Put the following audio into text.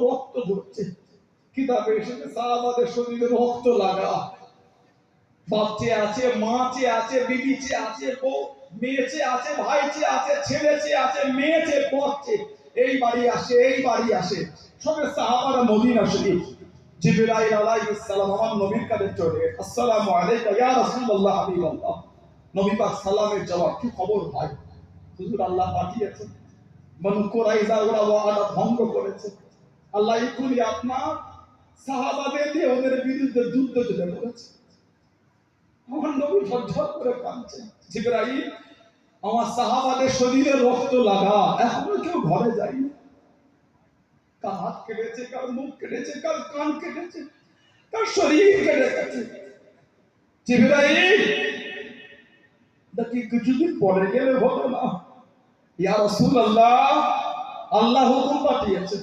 রক্ত ঝরছে। কিতাবে এসেছে সাহাবাদের শরীরে রক্ত লাগা। বাপ চেয়ে আছে, মা চেয়ে আছে, বিবি চেয়ে আছে, বউ মেয়ে চেয়ে আছে, ভাই চেয়ে আছে, ছেলে চেয়ে আছে, মেয়ে চেয়ে পড়ছে, এই বাড়ি আসে, এই বাড়ি আসে। সবে সাহাবারা মদিনা শরীফ। জিবরাইল আলাইহিস সালাম আমার নবীর কাছে চলে, আসসালামু আলাইকা ইয়া রাসূলুল্লাহ হাবিবাল্লাহ। নবী পাক সালামের জবাব, কি খবর ভাই? হুজুর আল্লাহ পাঠিয়েছেন, বনু কুরাইজা ওরা ওয়াদা ভঙ্গ করেছে, আল্লাহ এখনই আপনার সাহাবাদের দিয়ে ওদের বিরুদ্ধে যুদ্ধ চলে বলেছে। আমার নবী ঝরঝর করে কাঁদছেন। জিবরাইল, আমার সাহাবাদের শরীরে রক্ত লাগা, এখনো কেউ ঘরে যায়নি। কার হাত কেটেছে, কার মুখ কেটেছে, কার কান কেটেছে, কার শরীর কেটে গেছে। জিবরাইল, নাকি কিছুদিন পরে গেলে হতো না? ইয়া রাসূলুল্লাহ, আল্লাহ হুকুম পাঠিয়েছেন,